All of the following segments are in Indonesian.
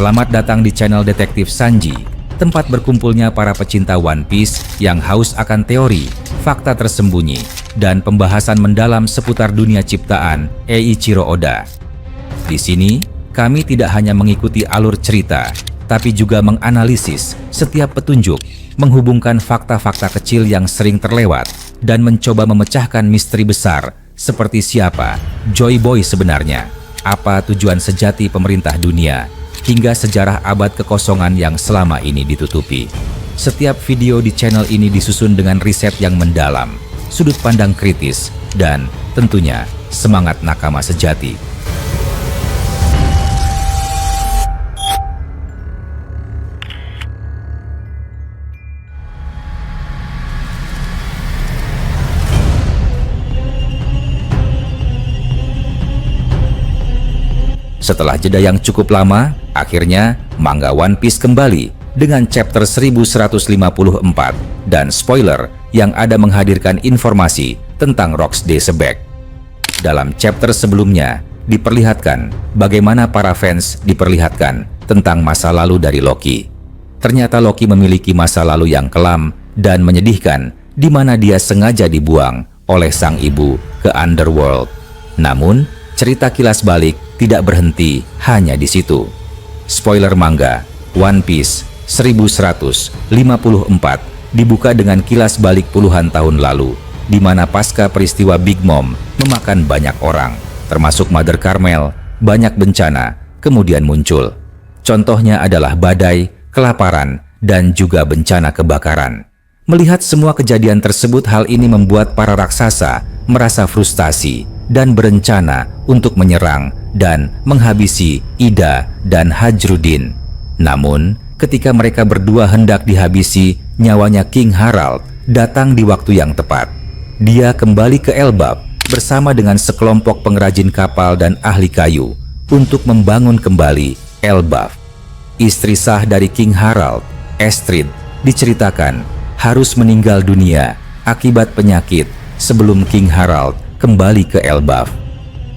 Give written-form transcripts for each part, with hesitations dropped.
Selamat datang di channel Detektif Sanji, tempat berkumpulnya para pecinta One Piece yang haus akan teori, fakta tersembunyi, dan pembahasan mendalam seputar dunia ciptaan Eiichiro Oda. Di sini, kami tidak hanya mengikuti alur cerita, tapi juga menganalisis setiap petunjuk, menghubungkan fakta-fakta kecil yang sering terlewat, dan mencoba memecahkan misteri besar seperti siapa Joy Boy sebenarnya, apa tujuan sejati pemerintah dunia, hingga sejarah abad kekosongan yang selama ini ditutupi. Setiap video di channel ini disusun dengan riset yang mendalam, sudut pandang kritis, dan tentunya semangat nakama sejati. Setelah jeda yang cukup lama, akhirnya manga One Piece kembali dengan chapter 1154 dan spoiler yang ada menghadirkan informasi tentang Rocks D. Sebek. Dalam chapter sebelumnya, diperlihatkan bagaimana para fans diperlihatkan tentang masa lalu dari Loki. Ternyata Loki memiliki masa lalu yang kelam dan menyedihkan, di mana dia sengaja dibuang oleh sang ibu ke Underworld. Namun, cerita kilas balik tidak berhenti hanya di situ. Spoiler manga One Piece 1154 dibuka dengan kilas balik puluhan tahun lalu, di mana pasca peristiwa Big Mom memakan banyak orang, termasuk Mother Carmel. Banyak bencana kemudian muncul. Contohnya adalah badai, kelaparan, dan juga bencana kebakaran. Melihat semua kejadian tersebut, hal ini membuat para raksasa merasa frustasi dan berencana untuk menyerang dan menghabisi Ida dan Hajrudin. Namun, ketika mereka berdua hendak dihabisi, nyawanya King Harald datang di waktu yang tepat. Dia kembali ke Elbaf bersama dengan sekelompok pengrajin kapal dan ahli kayu untuk membangun kembali Elbaf. Istri sah dari King Harald, Estrid, diceritakan harus meninggal dunia akibat penyakit sebelum King Harald kembali ke Elbaf.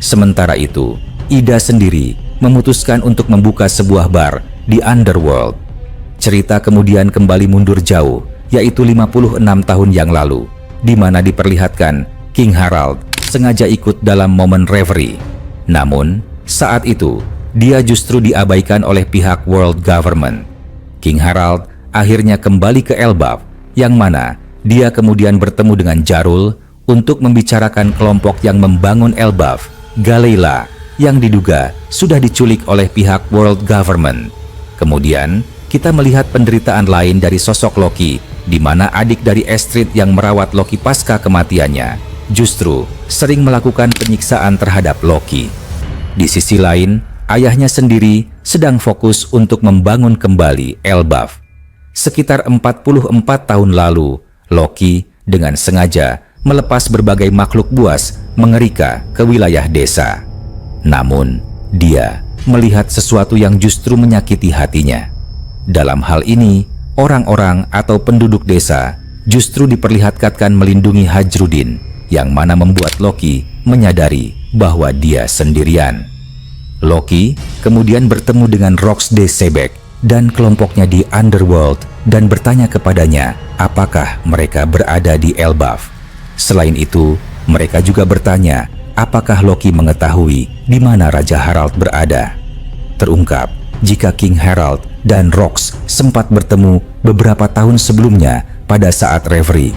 Sementara itu, Ida sendiri memutuskan untuk membuka sebuah bar di Underworld. Cerita kemudian kembali mundur jauh, yaitu 56 tahun yang lalu, di mana diperlihatkan King Harald sengaja ikut dalam momen reverie. Namun, saat itu, dia justru diabaikan oleh pihak World Government. King Harald akhirnya kembali ke Elbaf, yang mana dia kemudian bertemu dengan Jarul untuk membicarakan kelompok yang membangun Elbaf, Galeila, yang diduga sudah diculik oleh pihak World Government. Kemudian, kita melihat penderitaan lain dari sosok Loki, di mana adik dari Estrid yang merawat Loki pasca kematiannya, justru sering melakukan penyiksaan terhadap Loki. Di sisi lain, ayahnya sendiri sedang fokus untuk membangun kembali Elbaf. Sekitar 44 tahun lalu, Loki dengan sengaja melepas berbagai makhluk buas mengerikan ke wilayah desa. Namun, dia melihat sesuatu yang justru menyakiti hatinya. Dalam hal ini, orang-orang atau penduduk desa justru diperlihatkan melindungi Hajrudin, yang mana membuat Loki menyadari bahwa dia sendirian. Loki kemudian bertemu dengan Rocks D. Sebek dan kelompoknya di Underworld dan bertanya kepadanya apakah mereka berada di Elbaf. Selain itu, mereka juga bertanya apakah Loki mengetahui di mana Raja Harald berada. Terungkap jika King Harald dan Rocks sempat bertemu beberapa tahun sebelumnya pada saat reverie.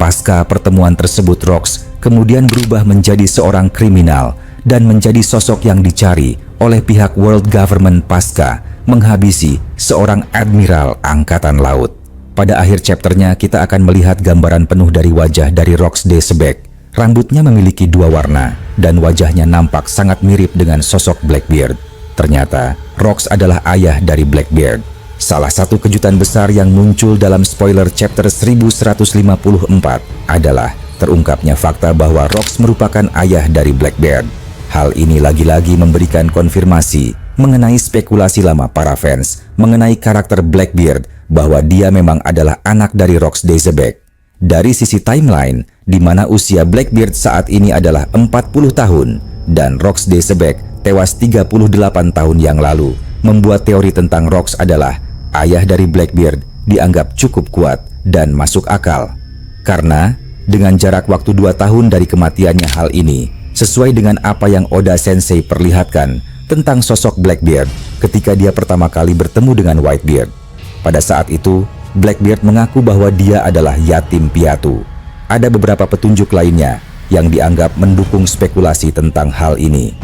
Pasca pertemuan tersebut, Rocks kemudian berubah menjadi seorang kriminal dan menjadi sosok yang dicari oleh pihak World Government pasca menghabisi seorang admiral angkatan laut. Pada akhir chapternya, kita akan melihat gambaran penuh dari wajah dari Rocks D. Sebek. Rambutnya memiliki dua warna, dan wajahnya nampak sangat mirip dengan sosok Blackbeard. Ternyata, Rocks adalah ayah dari Blackbeard. Salah satu kejutan besar yang muncul dalam spoiler chapter 1154 adalah terungkapnya fakta bahwa Rocks merupakan ayah dari Blackbeard. Hal ini lagi-lagi memberikan konfirmasi mengenai spekulasi lama para fans mengenai karakter Blackbeard bahwa dia memang adalah anak dari Rocks D. Sebek. Dari sisi timeline, di mana usia Blackbeard saat ini adalah 40 tahun dan Rocks D. Sebek tewas 38 tahun yang lalu, membuat teori tentang Rox adalah ayah dari Blackbeard dianggap cukup kuat dan masuk akal. Karena dengan jarak waktu 2 tahun dari kematiannya, hal ini sesuai dengan apa yang Oda Sensei perlihatkan tentang sosok Blackbeard ketika dia pertama kali bertemu dengan Whitebeard. Pada saat itu, Blackbeard mengaku bahwa dia adalah yatim piatu. Ada beberapa petunjuk lainnya yang dianggap mendukung spekulasi tentang hal ini.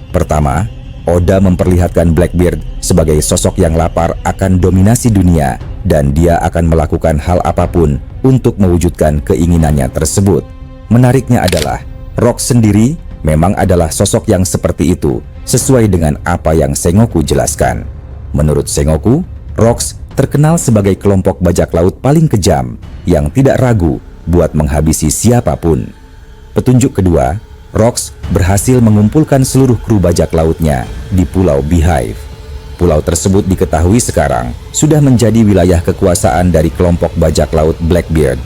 Pertama, Oda memperlihatkan Blackbeard sebagai sosok yang lapar akan dominasi dunia dan dia akan melakukan hal apapun untuk mewujudkan keinginannya tersebut. Menariknya adalah Rox sendiri memang adalah sosok yang seperti itu sesuai dengan apa yang Sengoku jelaskan. Menurut Sengoku, Rox terkenal sebagai kelompok bajak laut paling kejam yang tidak ragu buat menghabisi siapapun. Petunjuk kedua, Rox berhasil mengumpulkan seluruh kru bajak lautnya di Pulau Beehive. Pulau tersebut diketahui sekarang sudah menjadi wilayah kekuasaan dari kelompok bajak laut Blackbeard.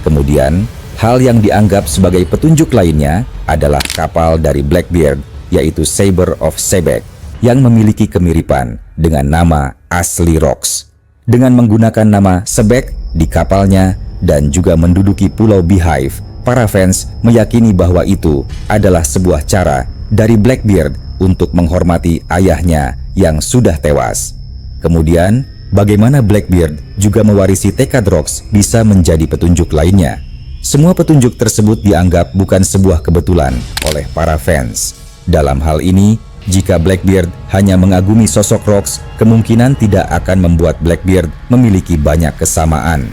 Kemudian, hal yang dianggap sebagai petunjuk lainnya adalah kapal dari Blackbeard, yaitu Saber of Sebek, yang memiliki kemiripan dengan nama asli Rox. Dengan menggunakan nama Sebek di kapalnya dan juga menduduki Pulau Beehive, para fans meyakini bahwa itu adalah sebuah cara dari Blackbeard untuk menghormati ayahnya yang sudah tewas. Kemudian, bagaimana Blackbeard juga mewarisi tekad Rox bisa menjadi petunjuk lainnya. Semua petunjuk tersebut dianggap bukan sebuah kebetulan oleh para fans. Dalam hal ini, jika Blackbeard hanya mengagumi sosok Rox, kemungkinan tidak akan membuat Blackbeard memiliki banyak kesamaan.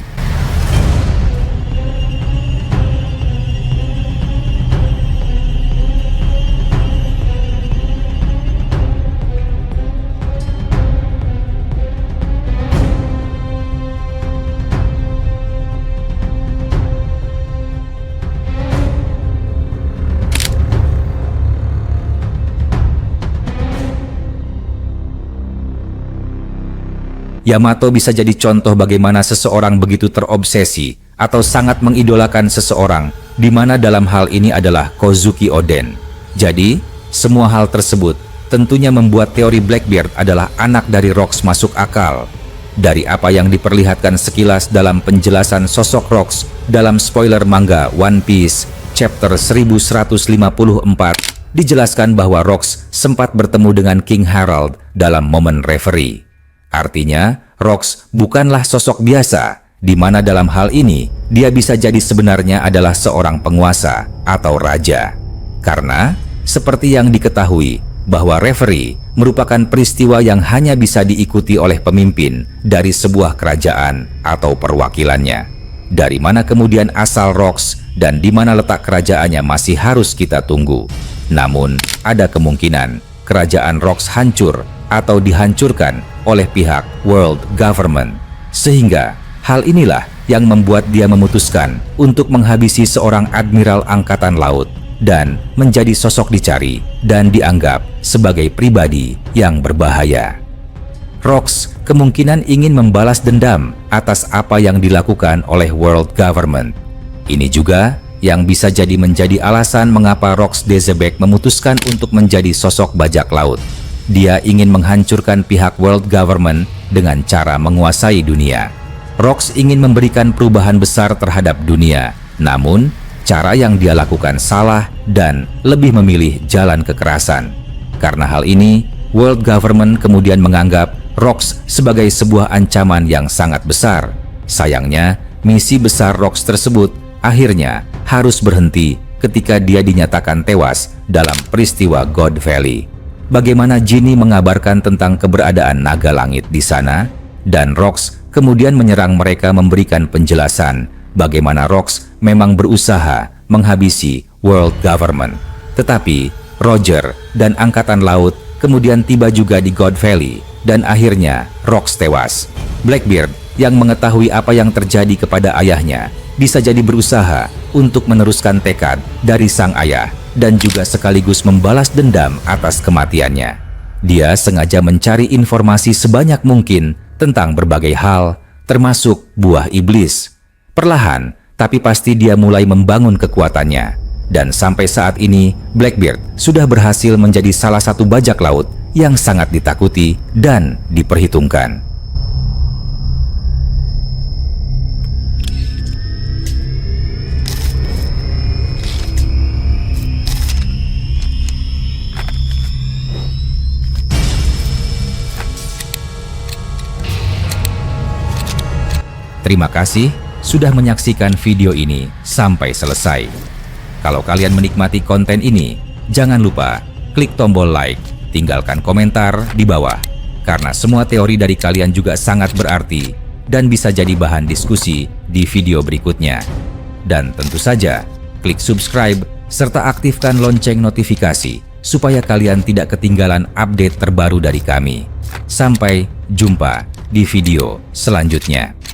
Yamato bisa jadi contoh bagaimana seseorang begitu terobsesi atau sangat mengidolakan seseorang, di mana dalam hal ini adalah Kozuki Oden. Jadi, semua hal tersebut tentunya membuat teori Blackbeard adalah anak dari Rox masuk akal. Dari apa yang diperlihatkan sekilas dalam penjelasan sosok Rox dalam spoiler manga One Piece chapter 1154, dijelaskan bahwa Rox sempat bertemu dengan King Harald dalam momen reverie. Artinya, Rox bukanlah sosok biasa, di mana dalam hal ini dia bisa jadi sebenarnya adalah seorang penguasa atau raja. Karena, seperti yang diketahui, bahwa reverie merupakan peristiwa yang hanya bisa diikuti oleh pemimpin dari sebuah kerajaan atau perwakilannya. Dari mana kemudian asal Rox dan di mana letak kerajaannya masih harus kita tunggu. Namun, ada kemungkinan kerajaan Rox hancur atau dihancurkan oleh pihak World Government. Sehingga hal inilah yang membuat dia memutuskan untuk menghabisi seorang admiral angkatan laut dan menjadi sosok dicari dan dianggap sebagai pribadi yang berbahaya. Rox kemungkinan ingin membalas dendam atas apa yang dilakukan oleh World Government. Ini juga yang bisa jadi menjadi alasan mengapa Rox de Sebek memutuskan untuk menjadi sosok bajak laut. Dia ingin menghancurkan pihak World Government dengan cara menguasai dunia. Rox ingin memberikan perubahan besar terhadap dunia, namun cara yang dia lakukan salah dan lebih memilih jalan kekerasan. Karena hal ini, World Government kemudian menganggap Rox sebagai sebuah ancaman yang sangat besar. Sayangnya, misi besar Rox tersebut akhirnya harus berhenti ketika dia dinyatakan tewas dalam peristiwa God Valley. Bagaimana Genie mengabarkan tentang keberadaan naga langit di sana, dan Rox kemudian menyerang mereka memberikan penjelasan bagaimana Rox memang berusaha menghabisi World Government. Tetapi Roger dan Angkatan Laut kemudian tiba juga di God Valley dan akhirnya Rox tewas. Blackbeard yang mengetahui apa yang terjadi kepada ayahnya bisa jadi berusaha untuk meneruskan tekad dari sang ayah dan juga sekaligus membalas dendam atas kematiannya. Dia sengaja mencari informasi sebanyak mungkin tentang berbagai hal, termasuk buah iblis. Perlahan, tapi pasti dia mulai membangun kekuatannya. Dan sampai saat ini, Blackbeard sudah berhasil menjadi salah satu bajak laut yang sangat ditakuti dan diperhitungkan. Terima kasih sudah menyaksikan video ini sampai selesai. Kalau kalian menikmati konten ini, jangan lupa klik tombol like, tinggalkan komentar di bawah, karena semua teori dari kalian juga sangat berarti dan bisa jadi bahan diskusi di video berikutnya. Dan tentu saja, klik subscribe serta aktifkan lonceng notifikasi supaya kalian tidak ketinggalan update terbaru dari kami. Sampai jumpa di video selanjutnya.